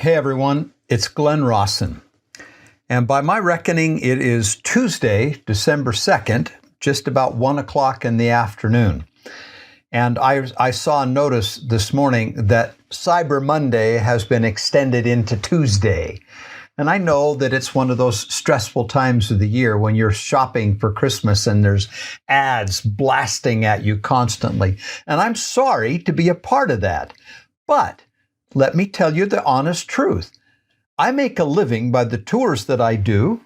Hey everyone, it's Glenn Rawson. And by my reckoning, it is Tuesday, December 2nd, just about 1 o'clock in the afternoon. And I saw a notice this morning that Cyber Monday has been extended into Tuesday. And I know that it's one of those stressful times of the year when you're shopping for Christmas and there's ads blasting at you constantly. And I'm sorry to be a part of that. But let me tell you the honest truth. I make a living by the tours that I do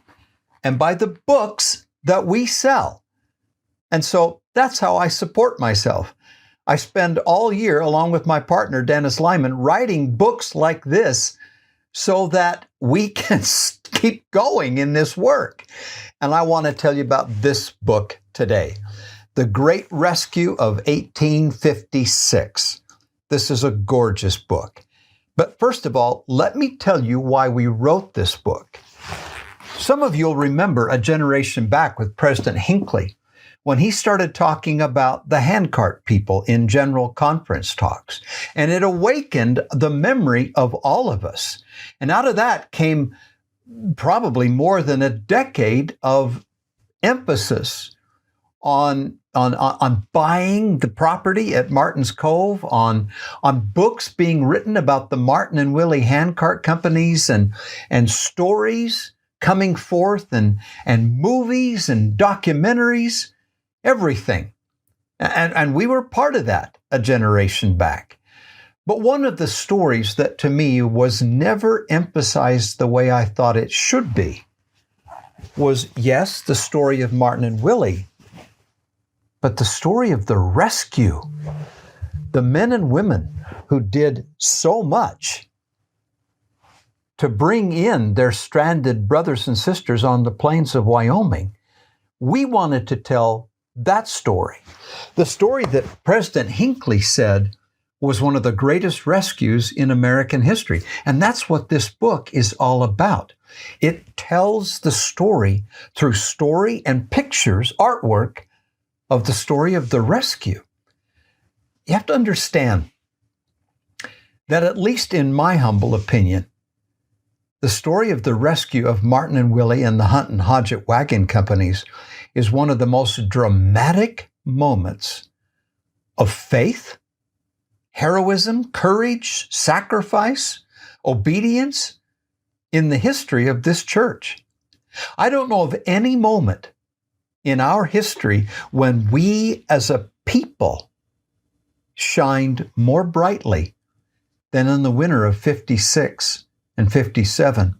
and by the books that we sell. And so that's how I support myself. I spend all year, along with my partner, Dennis Lyman, writing books like this so that we can keep going in this work. And I want to tell you about this book today, The Great Rescue of 1856. This is a gorgeous book. But first of all, let me tell you why we wrote this book. Some of you will remember a generation back with President Hinckley when he started talking about the handcart people in general conference talks. And it awakened the memory of all of us. And out of that came probably more than a decade of emphasis on buying the property at Martin's Cove, on books being written about the Martin and Willie handcart companies and stories coming forth and movies and documentaries, everything. And we were part of that a generation back. But one of the stories that to me was never emphasized the way I thought it should be was, yes, the story of Martin and Willie, but the story of the rescue, the men and women who did so much to bring in their stranded brothers and sisters on the plains of Wyoming. We wanted to tell that story. The story that President Hinckley said was one of the greatest rescues in American history. And that's what this book is all about. It tells the story through story and pictures, artwork, of the story of the rescue. You have to understand that, at least in my humble opinion, the story of the rescue of Martin and Willie and the Hunt and Hodgett wagon companies is one of the most dramatic moments of faith, heroism, courage, sacrifice, obedience in the history of this church. I don't know of any moment in our history when we as a people shined more brightly than in the winter of 56 and 57,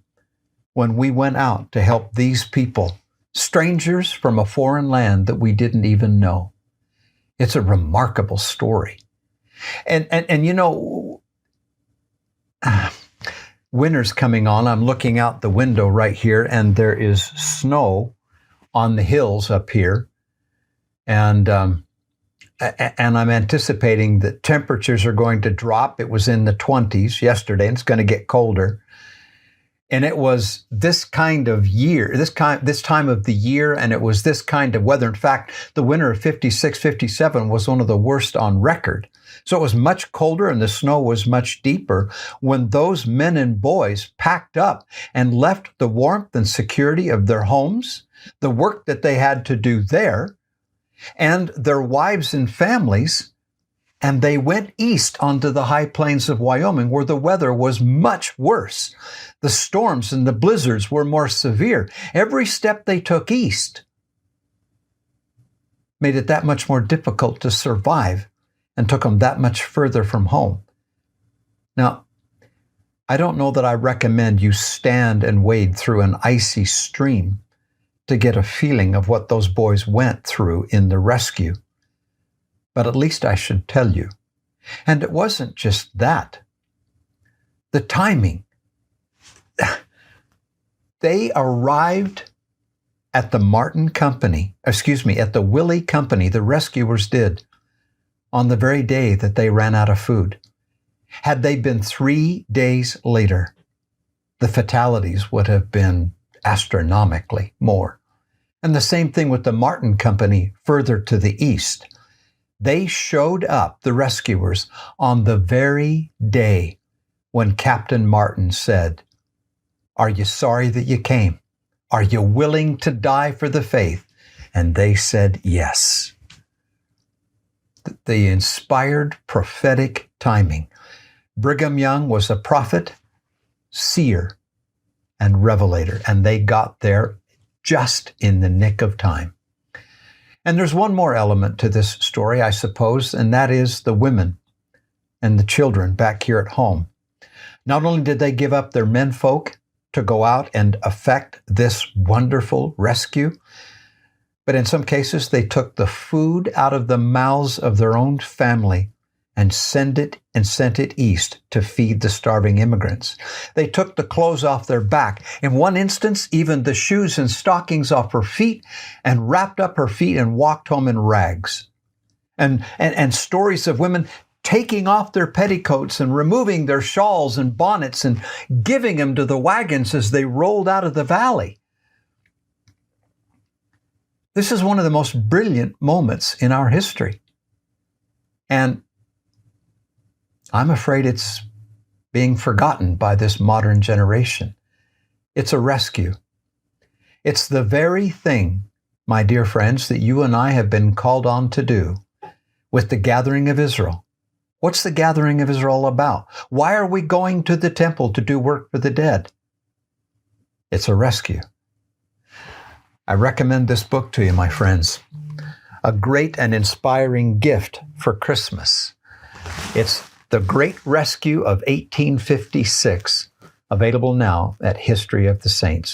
when we went out to help these people, strangers from a foreign land that we didn't even know. It's a remarkable story. And you know, winter's coming on. I'm looking out the window right here, and there is snow on the hills up here. And I'm anticipating that temperatures are going to drop. It was in the 20s yesterday, and it's going to get colder. And it was this kind of year, this time of the year, and it was this kind of weather. In fact, the winter of 56, 57 was one of the worst on record. So it was much colder and the snow was much deeper when those men and boys packed up and left the warmth and security of their homes, the work that they had to do there, and their wives and families, and they went east onto the high plains of Wyoming, where the weather was much worse. The storms and the blizzards were more severe. Every step they took east made it that much more difficult to survive and took them that much further from home. Now, I don't know that I recommend you stand and wade through an icy stream to get a feeling of what those boys went through in the rescue. But at least I should tell you. And it wasn't just that. The timing. They arrived at the at the Willie Company, the rescuers did, on the very day that they ran out of food. Had they been 3 days later, the fatalities would have been astronomically more. And the same thing with the Martin Company further to the east. They showed up, the rescuers, on the very day when Captain Martin said, "Are you sorry that you came? Are you willing to die for the faith?" And they said yes. The inspired prophetic timing. Brigham Young was a prophet, seer, and revelator, and they got there just in the nick of time. And there's one more element to this story, I suppose, and that is the women and the children back here at home. Not only did they give up their menfolk to go out and effect this wonderful rescue, but in some cases they took the food out of the mouths of their own family and sent it east to feed the starving immigrants. They took the clothes off their back. In one instance, even the shoes and stockings off her feet, and wrapped up her feet and walked home in rags. And stories of women taking off their petticoats and removing their shawls and bonnets and giving them to the wagons as they rolled out of the valley. This is one of the most brilliant moments in our history. And I'm afraid it's being forgotten by this modern generation. It's a rescue. It's the very thing, my dear friends, that you and I have been called on to do with the gathering of Israel. What's the gathering of Israel about? Why are we going to the temple to do work for the dead? It's a rescue. I recommend this book to you, my friends. A great and inspiring gift for Christmas. It's The Great Rescue of 1856, available now at History of the Saints.